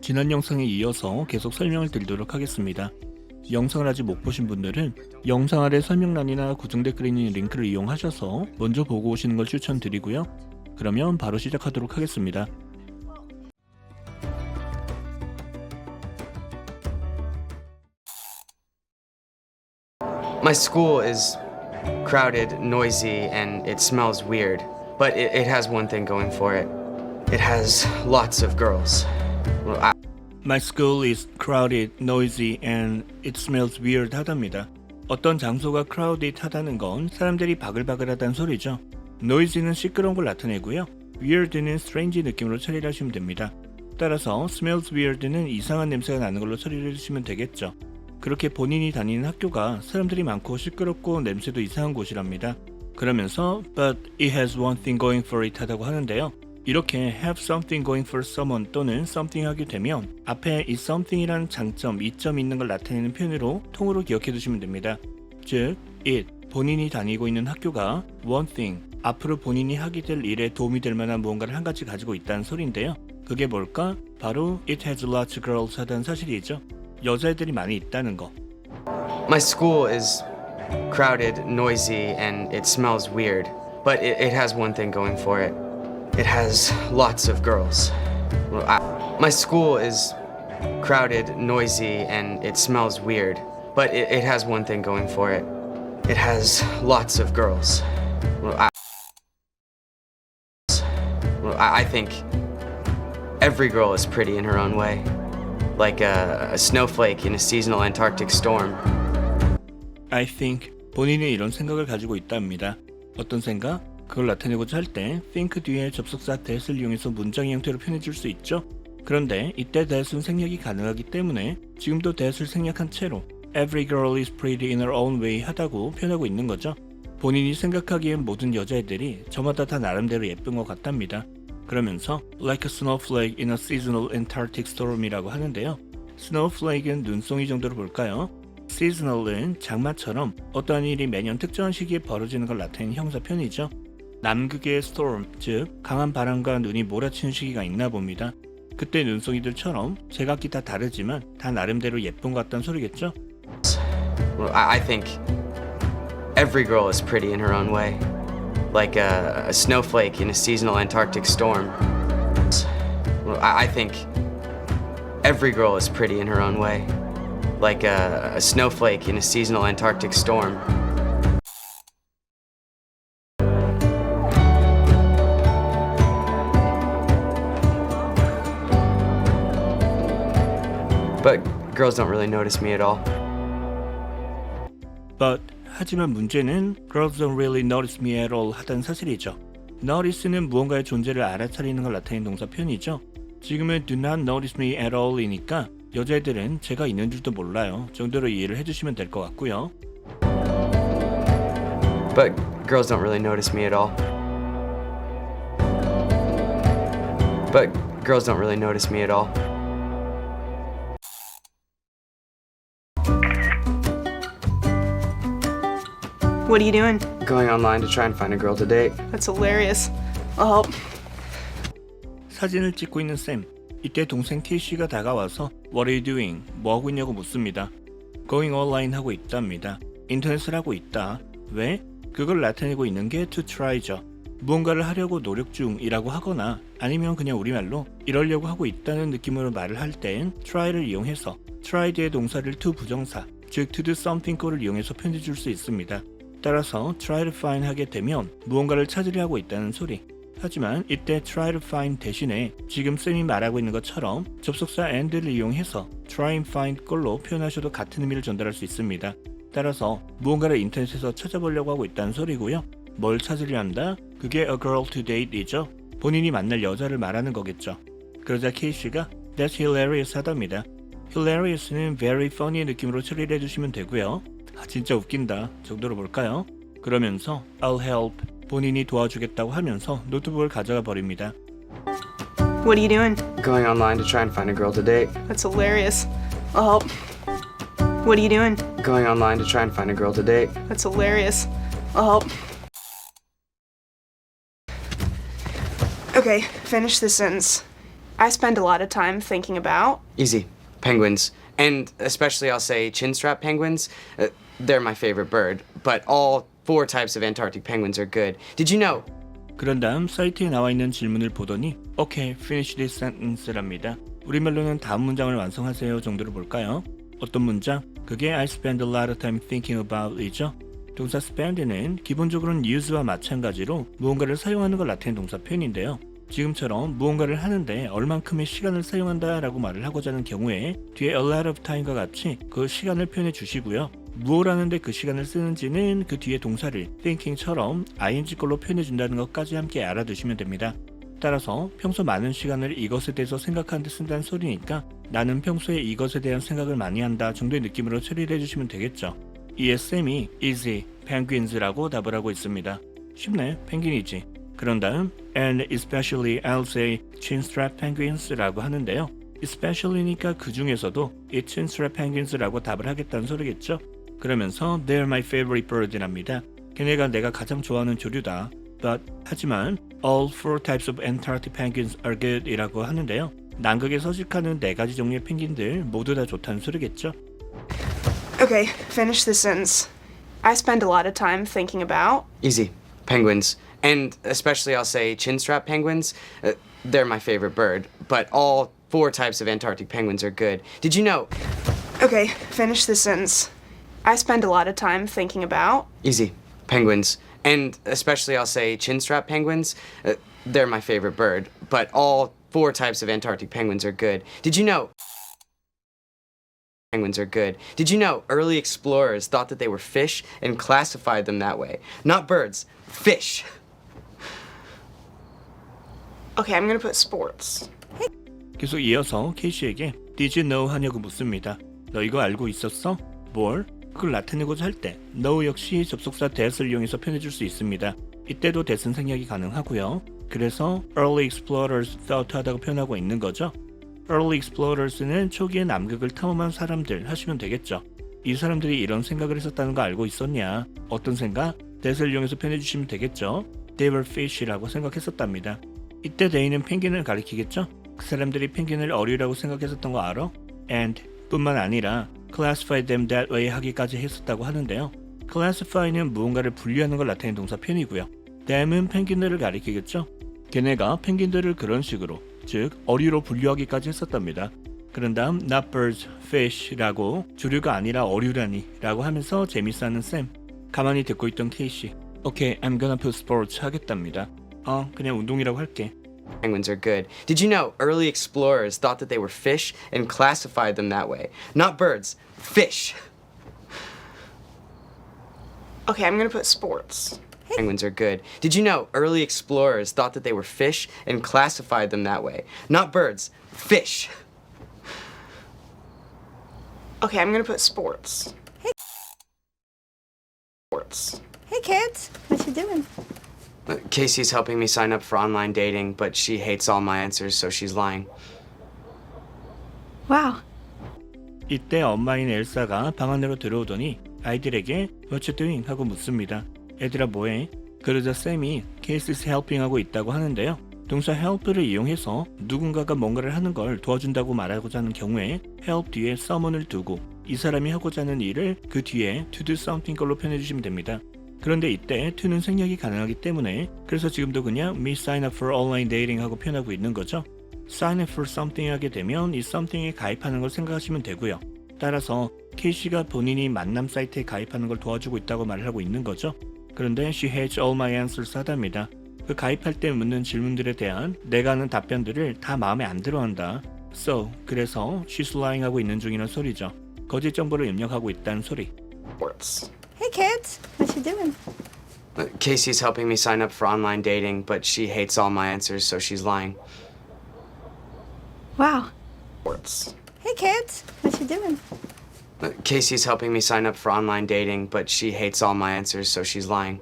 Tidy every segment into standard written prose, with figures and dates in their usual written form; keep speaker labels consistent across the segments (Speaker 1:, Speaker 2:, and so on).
Speaker 1: 지난 영상에 이어서 계속 설명을 드리도록 하겠습니다. 영상을 아직 못 보신 분들은 영상 아래 설명란이나 고정 댓글에 있는 링크를 이용하셔서 먼저 보고 오시는 걸 추천드리고요. 그러면 바로 시작하도록 하겠습니다.
Speaker 2: My school is crowded, noisy, and it smells weird. But it has one thing going for it. It has lots of girls. Well,
Speaker 1: My school is crowded, noisy, and it smells weird 하답니다. 어떤 장소가 crowded 하다는 건 사람들이 바글바글하다는 소리죠. noisy는 시끄러운 걸 나타내고요. weird는 strange 느낌으로 처리를 하시면 됩니다. 따라서 smells weird는 이상한 냄새가 나는 걸로 처리를 해주시면 되겠죠. 그렇게 본인이 다니는 학교가 사람들이 많고 시끄럽고 냄새도 이상한 곳이랍니다. 그러면서 but it has one thing going for it 하다고 하는데요. 이렇게 have something going for someone 또는 something 하게 되면 앞에 이 something이라는 장점, 이점이 있는 걸 나타내는 표현으로 통으로 기억해 두시면 됩니다. 즉, it, 본인이 다니고 있는 학교가 one thing, 앞으로 본인이 하게 될 일에 도움이 될 만한 무언가를 한 가지 가지고 있다는 소리인데요. 그게 뭘까? 바로 it has lots of girls 하다는 사실이죠. 여자애들이 많이 있다는 거.
Speaker 2: My school is crowded, noisy, and it smells weird. But it has one thing going for it. It has lots of girls. Well, my school is crowded, noisy, and it smells weird. But it has one thing going for it. It has lots of girls. Well, I think every girl is pretty in her own way. Like a snowflake in a seasonal Antarctic storm.
Speaker 1: I think 본인은 이런 생각을 가지고 있답니다. 어떤 생각? 그걸 나타내고자 할 때 think 뒤에 접속사 that을 이용해서 문장의 형태로 표현해 줄 수 있죠. 그런데 이때 that은 생략이 가능하기 때문에 지금도 that을 생략한 채로 Every girl is pretty in her own way 하다고 표현하고 있는 거죠. 본인이 생각하기엔 모든 여자애들이 저마다 다 나름대로 예쁜 것 같답니다. 그러면서 like a snowflake in a seasonal Antarctic storm이라고 하는데요. snowflake은 눈송이 정도로 볼까요? seasonal은 장마처럼 어떠한 일이 매년 특정한 시기에 벌어지는 걸 나타내는 형사 편이죠. 남극의 storm, 즉 강한 바람과 눈이 몰아치는 시기가 있나 봅니다. 그때 눈송이들처럼 제각기 다 다르지만 다 나름대로 예쁜 것 같다는 소리겠죠?
Speaker 2: Well, I think every girl is pretty in her own way. Like a snowflake in a seasonal Antarctic storm. Well, I think every girl is pretty in her own way. Like a snowflake in a seasonal Antarctic storm. But girls don't really notice me at all.
Speaker 1: But 하지만 문제는 girls don't really notice me at all 하다는 사실이죠. notice는 무언가의 존재를 알아차리는 걸 나타내는 동사 표현이죠. 지금은 do not notice me at all이니까 여자애들은 제가 있는 줄도 몰라요 정도로 이해를 해주시면 될 것 같고요.
Speaker 2: But girls don't really notice me at all. But girls don't really notice me at all.
Speaker 3: What are you doing?
Speaker 2: Going online to try and find a girl to date.
Speaker 3: That's hilarious. I'll help.
Speaker 1: 사진을 찍고 있는 샘. 이때 동생 케이씨가 다가와서 What are you doing? 뭐 하고 있냐고 묻습니다. Going online 하고 있답니다. 인터넷을 하고 있다. 왜? 그걸 나타내고 있는 게 to try죠. 무언가를 하려고 노력 중이라고 하거나 아니면 그냥 우리말로 이러려고 하고 있다는 느낌으로 말을 할 땐 try를 이용해서 try 뒤의 동사를 to 부정사, 즉 to do something 꼴을 이용해서 표현해 줄 수 있습니다. 따라서 try to find 하게 되면 무언가를 찾으려 하고 있다는 소리. 하지만 이때 try to find 대신에 지금 쌤이 말하고 있는 것처럼 접속사 and를 이용해서 try and find 꼴로 표현하셔도 같은 의미를 전달할 수 있습니다. 따라서 무언가를 인터넷에서 찾아보려고 하고 있다는 소리고요. 뭘 찾으려 한다? 그게 a girl to date이죠. 본인이 만날 여자를 말하는 거겠죠. 그러자 케이씨가 That's hilarious 하답니다. hilarious는 very funny 느낌으로 처리를 해주시면 되고요. 진짜 웃긴다 정도로 볼까요? 그러면서 I'll help, 본인이 도와주겠다고 하면서 노트북을 가져가 버립니다.
Speaker 3: What are you doing?
Speaker 2: Going online to try and find a girl to date.
Speaker 3: That's hilarious. I'll help. What are you doing?
Speaker 2: Going online to try and find a girl to date.
Speaker 3: That's hilarious. I'll help. Okay, finish this sentence. I spend a lot of time thinking about.
Speaker 2: Easy. Penguins. And especially I'll say chinstrap penguins. They're my favorite bird. But all 4 types of Antarctic penguins are good. Did you know?
Speaker 1: 그런 다음 사이트에 나와 있는 질문을 보더니 Okay, finish this sentence랍니다. 우리말로는 다음 문장을 완성하세요 정도로 볼까요? 어떤 문장? 그게 I spend a lot of time thinking about 이죠. 동사 spend는 기본적으로는 use와 마찬가지로 무언가를 사용하는 걸 나타내는 동사 표현인데요. 지금처럼 무언가를 하는데 얼만큼의 시간을 사용한다 라고 말을 하고자 하는 경우에 뒤에 a lot of time과 같이 그 시간을 표현해 주시고요. 무엇 하는데 그 시간을 쓰는지는 그 뒤에 동사를 thinking처럼 ing걸로 표현해 준다는 것까지 함께 알아두시면 됩니다. 따라서 평소 많은 시간을 이것에 대해서 생각하는 데 쓴다는 소리니까 나는 평소에 이것에 대한 생각을 많이 한다 정도의 느낌으로 처리를 해주시면 되겠죠. 이에 쌤이 easy, penguins라고 답을 하고 있습니다. 쉽네, 펭귄이지. 그런 다음 and especially I'll say chinstrap penguins라고 하는데요. especially니까 그 중에서도 이 chinstrap penguins라고 답을 하겠다는 소리겠죠. 그러면서 they're my favorite bird랍니다. 걔네가 내가 가장 좋아하는 조류다. But 하지만 all 4 types of Antarctic penguins are good 이라고 하는데요. 남극에 서식하는 4가지 종류의 펭귄들 모두 다 좋다는 소리겠죠.
Speaker 3: Okay, finish this sentence. I spend a lot of time thinking about.
Speaker 2: Easy. Penguins. And especially I'll say chinstrap penguins. They're my favorite bird. But all 4 types of Antarctic penguins are good. Did you know?
Speaker 3: Okay, finish this sentence. I spend a lot of time thinking about.
Speaker 2: Easy. Penguins. And especially I'll say chinstrap penguins. They're my favorite bird. But all 4 types of Antarctic penguins are good. Did you know? Penguins are good. Did you know early explorers thought that they were fish and classified them that way? Not birds, fish.
Speaker 3: Okay, I'm gonna put sports.
Speaker 1: 계속 이어서 케이시에게 Did you know 하냐고 묻습니다. 너 이거 알고 있었어? 뭘? 그걸 나타내고자 할 때 know 역시 접속사 that을 이용해서 표현해줄 수 있습니다. 이때도 that은 생략이 가능하고요. 그래서 early explorers thought 하다고 표현하고 있는 거죠. early explorers는 초기에 남극을 탐험한 사람들 하시면 되겠죠. 이 사람들이 이런 생각을 했었다는 거 알고 있었냐? 어떤 생각? that을 이용해서 표현해주시면 되겠죠. They were fish라고 생각했었답니다. 이때 they는 펭귄을 가리키겠죠? 그 사람들이 펭귄을 어류라고 생각했었던 거 알아? and 뿐만 아니라 classify them that way 하기까지 했었다고 하는데요. classify는 무언가를 분류하는 걸 나타내는 동사 표현이고요. them은 펭귄들을 가리키겠죠? 걔네가 펭귄들을 그런 식으로 즉 어류로 분류하기까지 했었답니다. 그런 다음 not birds, fish라고 조류가 아니라 어류라니 라고 하면서 재밌어하는 쌤. 가만히 듣고 있던 케이시. Okay, I'm gonna put sports 하겠답니다. 그냥 운동이라고 할게.
Speaker 2: Penguins are good. Did you know early explorers thought that they were fish and classified them that way? Not birds, fish.
Speaker 3: Okay, I'm gonna put sports.
Speaker 2: Penguins are good. Did you know early explorers thought that they were fish and classified them that way? Not birds, fish.
Speaker 3: Okay, I'm gonna put sports. Sports.
Speaker 4: Hey kids, what you doing?
Speaker 2: Casey's helping me sign up for online dating, but she hates all my answers, so she's lying.
Speaker 4: Wow.
Speaker 1: 이때 엄마인 엘사가 방 안으로 들어오더니 아이들에게 What you doing? 하고 묻습니다. 애들아 뭐해? 그러자 쌤이 Casey's helping 하고 있다고 하는데요. 동사 help를 이용해서 누군가가 뭔가를 하는 걸 도와준다고 말하고자 하는 경우에 help 뒤에 someone을 두고 이 사람이 하고자 하는 일을 그 뒤에 to do something 걸로 표현해주시면 됩니다. 그런데 이때 to는 생략이 가능하기 때문에 그래서 지금도 그냥 me sign up for online dating 하고 표현하고 있는 거죠. sign up for something 하게 되면 이 something에 가입하는 걸 생각하시면 되고요. 따라서 케이시가 본인이 만남 사이트에 가입하는 걸 도와주고 있다고 말을 하고 있는 거죠. 그런데 she hates all my answers 하답니다. 그 가입할 때 묻는 질문들에 대한 내가 하는 답변들을 다 마음에 안 들어한다. So, 그래서 she's lying 하고 있는 중이란 소리죠. 거짓 정보를 입력하고 있다는 소리.
Speaker 3: Sports.
Speaker 4: Hey kids, what you doing?
Speaker 2: Casey's helping me sign up for online dating, but she hates all my answers, so she's lying.
Speaker 4: Wow.
Speaker 3: Sports.
Speaker 4: Hey kids, what you doing?
Speaker 2: Casey's helping me sign up for online dating, but she hates all my answers, so she's lying.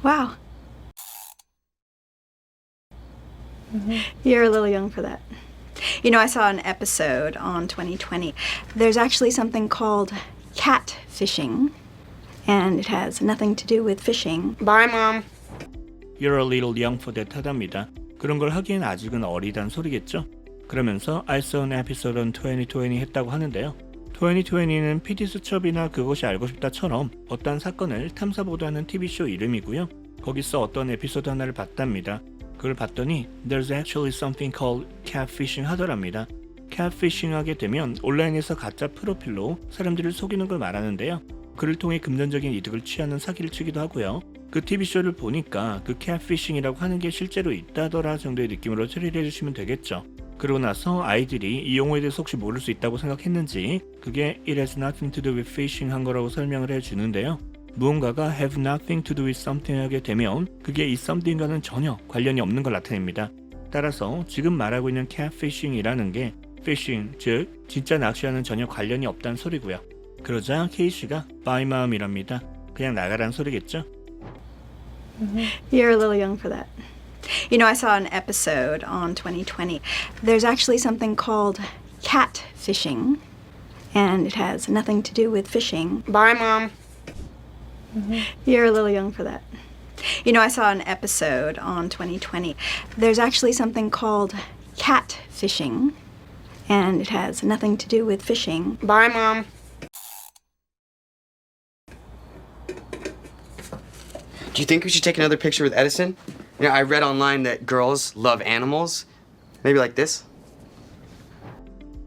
Speaker 4: Wow. You're a little young for that. You know, I saw an episode on 2020. There's actually something called catfishing, and it has nothing to do with fishing.
Speaker 3: Bye, Mom.
Speaker 1: You're a little young for that 하답니다. 그런 걸 하기엔 아직은 어리단 소리겠죠. 그러면서 I saw an episode on 2020 했다고 하는데요. 2020는 PD 수첩이나 그것이 알고 싶다처럼 어떤 사건을 탐사보도하는 TV쇼 이름이고요. 거기서 어떤 에피소드 하나를 봤답니다. 그걸 봤더니 There's actually something called catfishing 하더랍니다. catfishing 하게 되면 온라인에서 가짜 프로필로 사람들을 속이는 걸 말하는데요. 그를 통해 금전적인 이득을 취하는 사기를 치기도 하고요. 그 TV쇼를 보니까 그 catfishing이라고 하는 게 실제로 있다더라 정도의 느낌으로 처리를 해주시면 되겠죠. 그러고 나서 아이들이 이 용어에 대해서 혹시 모를 수 있다고 생각했는지 그게 It has nothing to do with fishing 한 거라고 설명을 해주는데요. 무언가가 have nothing to do with something 하게 되면 그게 이 something과는 전혀 관련이 없는 걸 나타냅니다. 따라서 지금 말하고 있는 catfishing이라는 게 fishing, 즉 진짜 낚시와는 전혀 관련이 없다는 소리고요. 그러자 K씨가 by mom이랍니다. 그냥 나가란 소리겠죠?
Speaker 4: You're a little young for that. You know, I saw an episode on 2020. There's actually something called catfishing, and it has nothing to do with fishing.
Speaker 3: Bye, Mom.
Speaker 4: You're a little young for that. You know, I saw an episode on 2020. There's actually something called catfishing, and it has nothing to do with fishing.
Speaker 3: Bye, Mom.
Speaker 2: Do you think we should take another picture with Edison? You know, I read online that girls love animals. Maybe like this?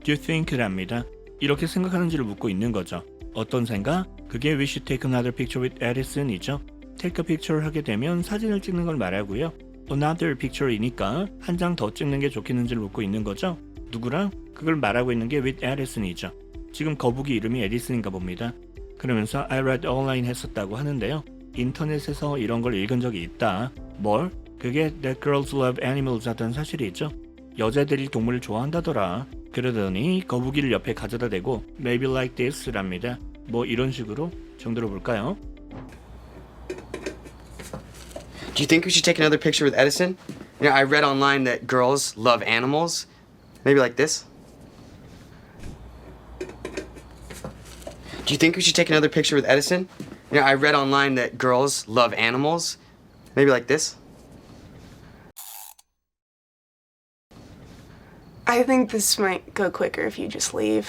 Speaker 1: Do you think랍니다. 이렇게 생각하는지를 묻고 있는 거죠. 어떤 생각? 그게 We should take another picture with Edison이죠. Take a picture 하게 되면 사진을 찍는 걸 말하고요. Another picture이니까 한 장 더 찍는 게 좋겠는지를 묻고 있는 거죠. 누구랑? 그걸 말하고 있는 게 with Edison이죠. 지금 거북이 이름이 에디슨인가 봅니다. 그러면서 I read online 했었다고 하는데요. 인터넷에서 이런 걸 읽은 적이 있다. 뭘? 그게 that girls love animals 하던 사실이 있죠. 여자들이 동물을 좋아한다더라. 그러더니 거북이를 옆에 가져다 대고 maybe like this랍니다. 뭐 이런 식으로 정들어 볼까요?
Speaker 2: Do you think we should take another picture with Edison? You know, I read online that girls love animals. Maybe like this? Do you think we should take another picture with Edison? You know, I read online that girls love animals. Maybe like this?
Speaker 3: I think this might go quicker if you just leave.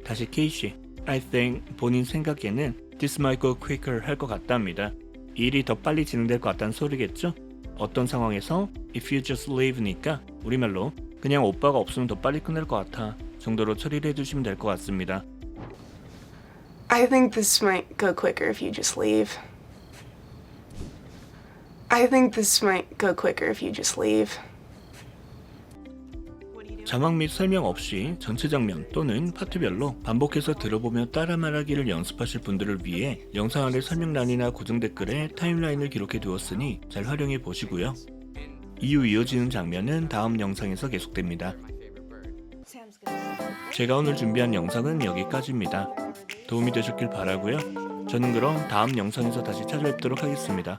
Speaker 1: 다시 K씨. I think 본인 생각에는 this might go quicker 할 것 같답니다. 일이 더 빨리 진행될 것 같다는 소리겠죠? 어떤 상황에서 if you just leave니까 우리말로 그냥 오빠가 없으면 더 빨리 끝날 것 같아 정도로 처리를 해주시면 될 것 같습니다.
Speaker 3: I think this might go quicker if you just leave. I think this might go quicker if you just leave.
Speaker 1: 자막 및 설명 없이 전체 장면 또는 파트별로 반복해서 들어보며 따라 말하기를 연습하실 분들을 위해 영상 아래 설명란이나 고정 댓글에 타임라인을 기록해 두었으니 잘 활용해 보시고요. 이후 이어지는 장면은 다음 영상에서 계속됩니다. 제가 오늘 준비한 영상은 여기까지입니다. 도움이 되셨길 바라고요. 저는 그럼 다음 영상에서 다시 찾아뵙도록 하겠습니다.